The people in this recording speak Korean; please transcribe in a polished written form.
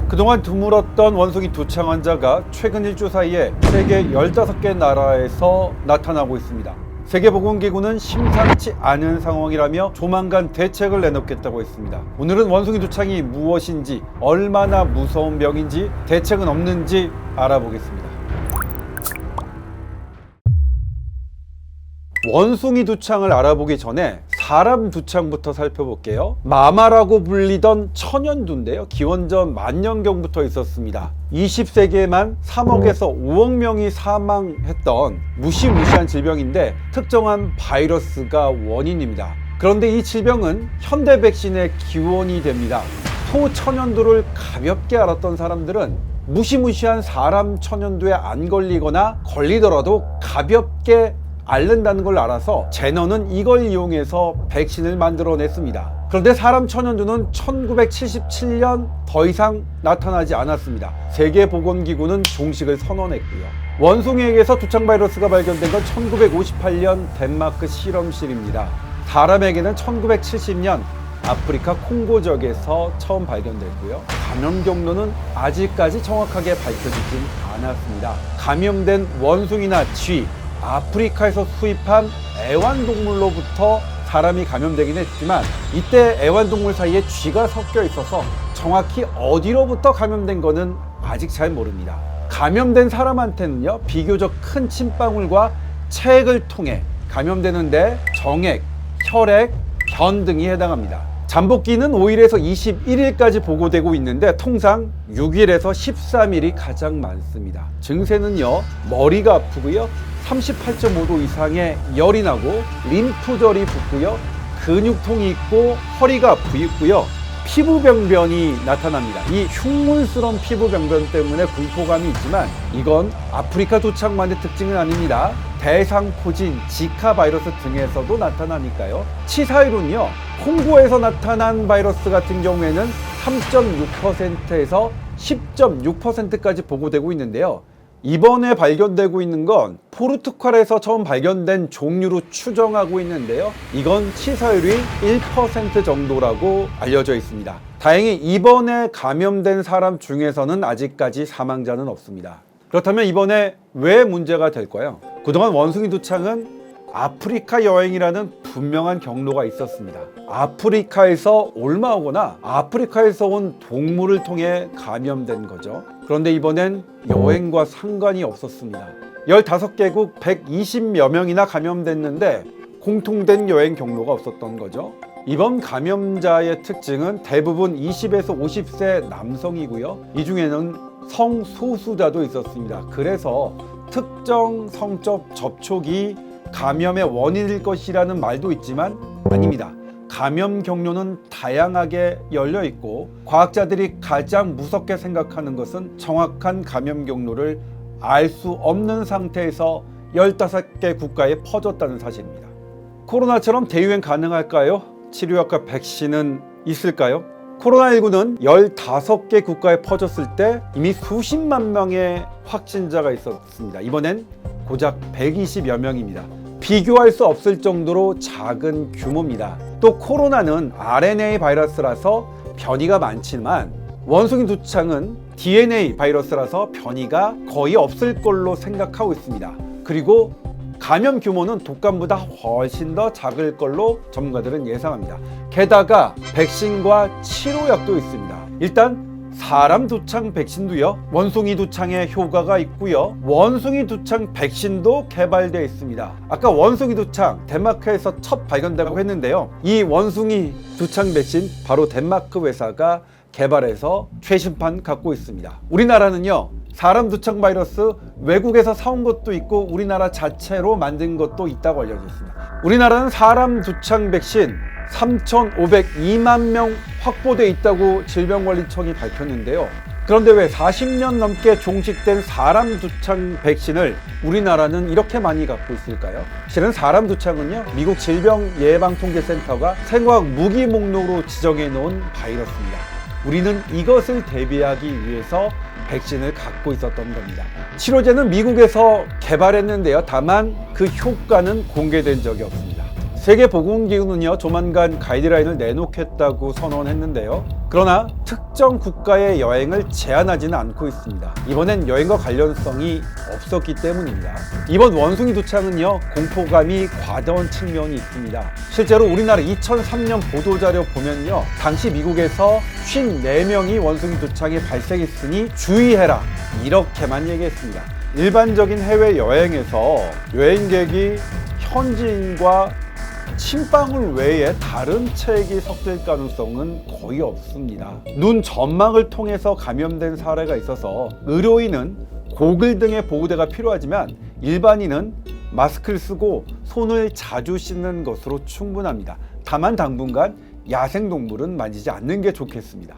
그동안 드물었던 원숭이 두창 환자가 최근 일주 사이에 세계 15개 나라에서 나타나고 있습니다. 세계보건기구는 심상치 않은 상황이라며 조만간 대책을 내놓겠다고 했습니다. 오늘은 원숭이 두창이 무엇인지, 얼마나 무서운 병인지, 대책은 없는지 알아보겠습니다. 원숭이 두창을 알아보기 전에 사람 두창부터 살펴볼게요. 마마라고 불리던 천연두인데요. 기원전 만년경부터 있었습니다. 20세기에만 3억에서 5억 명이 사망했던 무시무시한 질병인데 특정한 바이러스가 원인입니다. 그런데 이 질병은 현대 백신의 기원이 됩니다. 소천연두를 가볍게 알았던 사람들은 무시무시한 사람 천연두에 안 걸리거나 걸리더라도 가볍게 앓는다는 걸 알아서 제너는 이걸 이용해서 백신을 만들어냈습니다. 그런데 사람 천연두는 1977년 더 이상 나타나지 않았습니다. 세계보건기구는 종식을 선언했고요. 원숭이에게서 두창 바이러스가 발견된 건 1958년 덴마크 실험실입니다. 사람에게는 1970년 아프리카 콩고적에서 처음 발견됐고요. 감염 경로는 아직까지 정확하게 밝혀지진 않았습니다. 감염된 원숭이나 쥐, 아프리카에서 수입한 애완동물로부터 사람이 감염되긴 했지만 이때 애완동물 사이에 쥐가 섞여 있어서 정확히 어디로부터 감염된 거는 아직 잘 모릅니다. 감염된 사람한테는요, 비교적 큰 침방울과 체액을 통해 감염되는데 정액, 혈액, 변 등이 해당합니다. 잠복기는 5일에서 21일까지 보고되고 있는데 통상 6일에서 13일이 가장 많습니다. 증세는요, 머리가 아프고요, 38.5도 이상의 열이 나고 림프절이 붓고요, 근육통이 있고 허리가 부있고요, 피부병변이 나타납니다. 이 흉물스러운 피부병변 때문에 공포감이 있지만 이건 아프리카 두창만의 특징은 아닙니다. 대상포진, 지카 바이러스 등에서도 나타나니까요. 치사율은요, 콩고에서 나타난 바이러스 같은 경우에는 3.6%에서 10.6%까지 보고되고 있는데요. 이번에 발견되고 있는 건 포르투갈에서 처음 발견된 종류로 추정하고 있는데요. 이건 치사율이 1% 정도라고 알려져 있습니다. 다행히 이번에 감염된 사람 중에서는 아직까지 사망자는 없습니다. 그렇다면 이번에 왜 문제가 될까요? 그동안 원숭이 두창은 아프리카 여행이라는 분명한 경로가 있었습니다. 아프리카에서 옮아오거나 아프리카에서 온 동물을 통해 감염된 거죠. 그런데 이번엔 여행과 상관이 없었습니다. 15개국 120여 명이나 감염됐는데 공통된 여행 경로가 없었던 거죠. 이번 감염자의 특징은 대부분 20에서 50세 남성이고요. 이 중에는 성소수자도 있었습니다. 그래서 특정 성적 접촉이 감염의 원인일 것이라는 말도 있지만 아닙니다. 감염 경로는 다양하게 열려 있고 과학자들이 가장 무섭게 생각하는 것은 정확한 감염 경로를 알 수 없는 상태에서 15개 국가에 퍼졌다는 사실입니다. 코로나처럼 대유행 가능할까요? 치료약과 백신은 있을까요? 코로나19는 15개 국가에 퍼졌을 때 이미 수십만 명의 확진자가 있었습니다. 이번엔 고작 120여 명입니다. 비교할 수 없을 정도로 작은 규모입니다. 또 코로나는 RNA 바이러스라서 변이가 많지만 원숭이 두창은 DNA 바이러스라서 변이가 거의 없을 걸로 생각하고 있습니다. 그리고 감염 규모는 독감보다 훨씬 더 작을 걸로 전문가들은 예상합니다. 게다가 백신과 치료약도 있습니다. 일단 사람 두창 백신도요, 원숭이 두창에 효과가 있고요, 원숭이 두창 백신도 개발되어 있습니다. 아까 원숭이 두창 덴마크에서 첫 발견되고 했는데요, 이 원숭이 두창 백신 바로 덴마크 회사가 개발해서 최신판 갖고 있습니다. 우리나라는요, 사람 두창 바이러스 외국에서 사온 것도 있고 우리나라 자체로 만든 것도 있다고 알려져 있습니다. 우리나라는 사람 두창 백신 3,502만 명 확보되어 있다고 질병관리청이 밝혔는데요. 그런데 왜 40년 넘게 종식된 사람 두창 백신을 우리나라는 이렇게 많이 갖고 있을까요? 실은 사람 두창은요, 미국 질병예방통제센터가 생화학 무기 목록으로 지정해 놓은 바이러스입니다. 우리는 이것을 대비하기 위해서 백신을 갖고 있었던 겁니다. 치료제는 미국에서 개발했는데요. 다만 그 효과는 공개된 적이 없습니다. 세계보건기구는요, 조만간 가이드라인을 내놓겠다고 선언했는데요. 그러나 특정 국가의 여행을 제한하지는 않고 있습니다. 이번엔 여행과 관련성이 없었기 때문입니다. 이번 원숭이 도착은요, 공포감이 과다한 측면이 있습니다. 실제로 우리나라 2003년 보도자료 보면요, 당시 미국에서 54명이 원숭이 도착이 발생했으니 주의해라, 이렇게만 얘기했습니다. 일반적인 해외여행에서 여행객이 현지인과 침방울 외에 다른 체액이 섞일 가능성은 거의 없습니다. 눈 점막을 통해서 감염된 사례가 있어서 의료인은 고글 등의 보호대가 필요하지만 일반인은 마스크를 쓰고 손을 자주 씻는 것으로 충분합니다. 다만 당분간 야생동물은 만지지 않는 게 좋겠습니다.